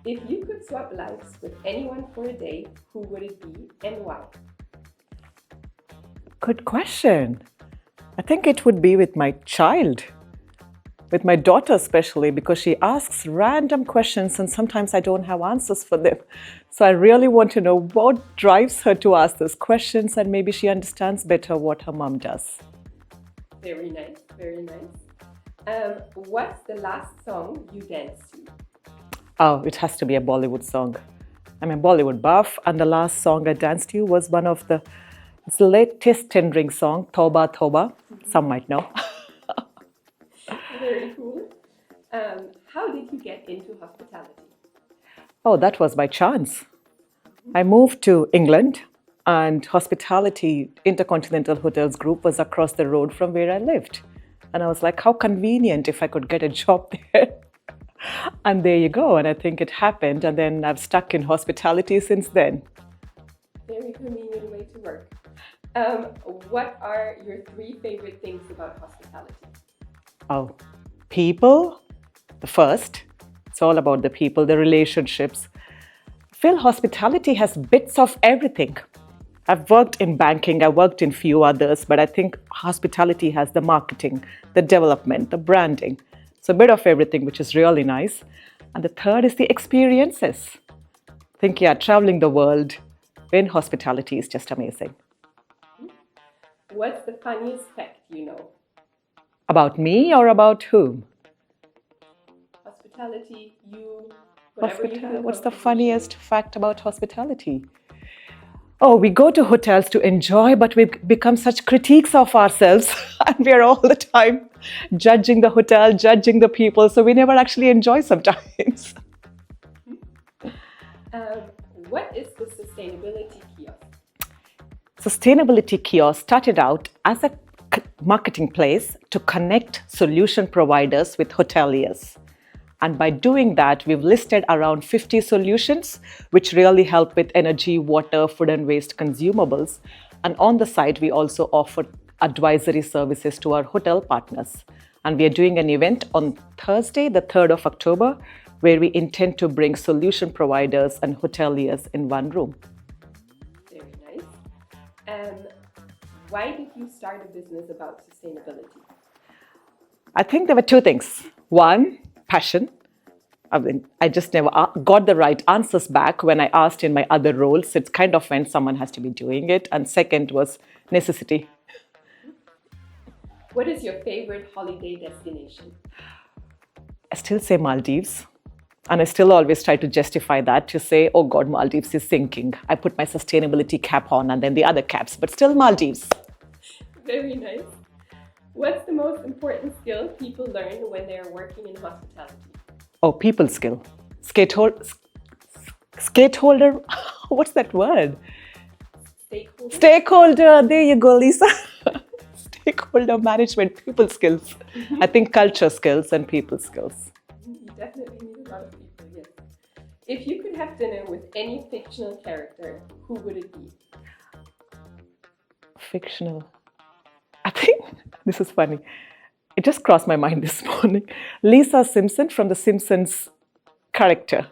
If you could swap lives with anyone for a day, who would it be and why? Good question. I think it would be with my child, with my daughter especially, because she asks random questions and sometimes I don't have answers for them. So I really want to know what drives her to ask those questions, and maybe she understands better what her mom does. Very nice, very nice. What's the last song you danced to? Oh, it has to be a Bollywood song. I'm a Bollywood buff, and the last song I danced to was one of the it's the latest tendering song, Toba Toba. Some might know. Very cool. How did you get into hospitality? Oh, that was by chance. I moved to England, and Hospitality Intercontinental Hotels Group was across the road from where I lived. And I was like, how convenient if I could get a job there. And there you go. And I think it happened. And then I've stuck in hospitality since then. Very convenient way to work. What are your three favorite things about hospitality? Oh, people, the first. It's all about the people, the relationships. I feel hospitality has bits of everything. I've worked in banking, I worked in few others, but I think hospitality has the marketing, the development, the branding. So a bit of everything, which is really nice. And the third is the experiences. I think, yeah, traveling the world in hospitality is just amazing. What's the funniest fact you know? About me or about whom? Hospitality, you, whatever you feel What's the comfortable funniest fact about hospitality? Oh, we go to hotels to enjoy, but we become such critiques of ourselves. And we're all the time judging the hotel, judging the people. So we never actually enjoy sometimes. sharing. What is the Sustainability Kiosk? Sustainability Kiosk started out as a marketing place to connect solution providers with hoteliers. And by doing that, we've listed around 50 solutions which really help with energy, water, food and waste consumables. And on the site, we also offer advisory services to our hotel partners. And we are doing an event on Thursday, the 3rd of October, where we intend to bring solution providers and hoteliers in one room. Very nice. Why did you start a business about sustainability? I think there were two things. One, passion. I just never got the right answers back when I asked in my other roles. It's kind of when someone has to be doing it. And second was necessity. What is your favorite holiday destination? I still say Maldives. And I still always try to justify that to say, oh God, Maldives is sinking. I put my sustainability cap on and then the other caps, but still Maldives. Very nice. What's the most important skill people learn when they're working in hospitality? Oh, people skill. Skateholder. What's that word? Stakeholder. Stakeholder. There you go, Lisa. Stakeholder management, people skills. I think culture skills and people skills. You definitely need a lot of people, yes. If you could have dinner with any fictional character, who would it be? Fictional. I think this is funny. It just crossed my mind this morning. Lisa Simpson from The Simpsons character.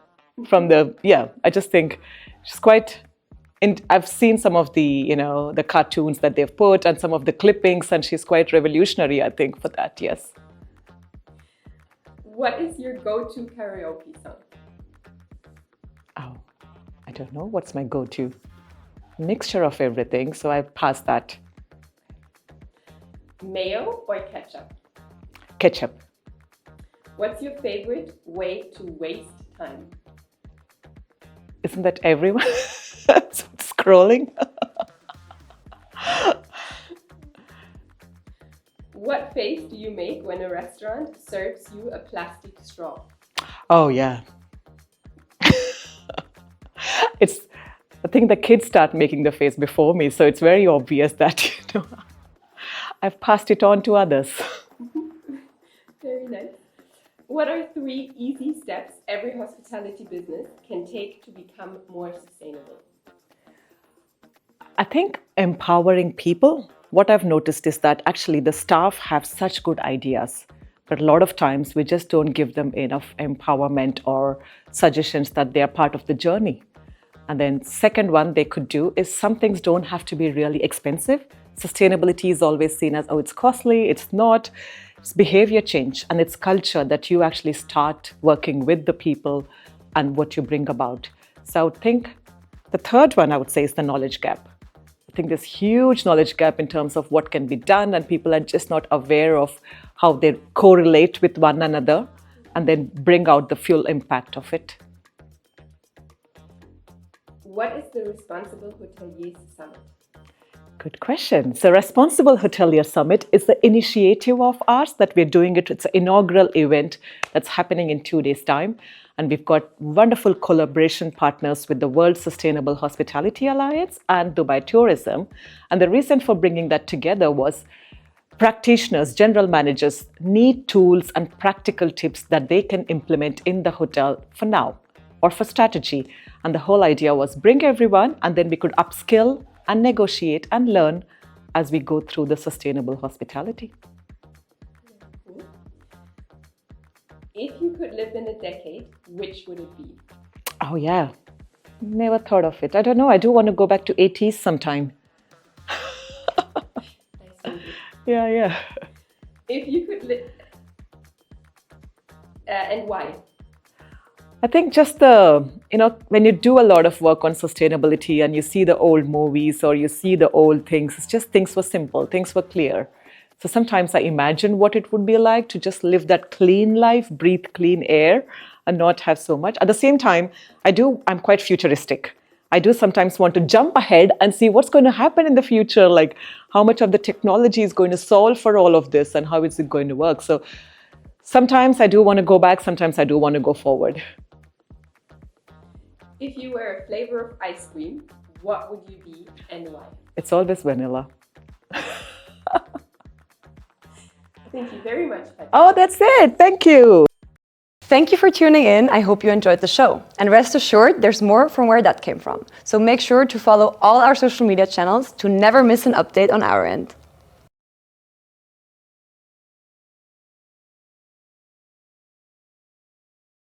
I just think she's quite. I've seen some of the cartoons that they've put and some of the clippings, and she's quite revolutionary, I think, for that. Yes. What is your go-to karaoke song? Oh, I don't know. What's my go-to? Mixture of everything, so I pass that. Mayo or ketchup? Ketchup. What's your favorite way to waste time? Isn't that everyone? Scrolling. What face do you make when a restaurant serves you a plastic straw? Oh, yeah. I think the kids start making the face before me, so it's very obvious that, I've passed it on to others. Very nice. What are 3 easy steps every hospitality business can take to become more sustainable? I think empowering people, what I've noticed is that actually the staff have such good ideas, But a lot of times we just don't give them enough empowerment or suggestions that they are part of the journey. And then second one they could do is some things don't have to be really expensive. Sustainability is always seen as, oh, it's costly. It's not. It's behavior change and it's culture that you actually start working with the people and what you bring about. So I would think the third one I would say is the knowledge gap. I think there's huge knowledge gap in terms of what can be done and people are just not aware of how they correlate with one another and then bring out the full impact of it. What is the Responsible Hoteliers Summit? Good question. So Responsible Hotelier Summit is the initiative of ours that we're doing it. It's an inaugural event that's happening in 2 days' time. And we've got wonderful collaboration partners with the World Sustainable Hospitality Alliance and Dubai Tourism. And the reason for bringing that together was practitioners, general managers need tools and practical tips that they can implement in the hotel for now or for strategy. And the whole idea was bring everyone and then we could upskill and negotiate and learn as we go through the sustainable hospitality. If you could live in a decade, which would it be? Oh yeah, never thought of it. I don't know, I do want to go back to 80s sometime. Yeah. If you could live, and why? I think just when you do a lot of work on sustainability and you see the old movies or you see the old things, it's just things were simple, things were clear. So sometimes I imagine what it would be like to just live that clean life, breathe clean air and not have so much. At the same time, I'm quite futuristic. I do sometimes want to jump ahead and see what's going to happen in the future, like how much of the technology is going to solve for all of this and how is it going to work. So sometimes I do want to go back, sometimes I do want to go forward. If you were a flavor of ice cream, what would you be and why? It's always vanilla. Thank you very much. Oh, that's it. Thank you. Thank you for tuning in. I hope you enjoyed the show. And rest assured, there's more from where that came from. So make sure to follow all our social media channels to never miss an update on our end.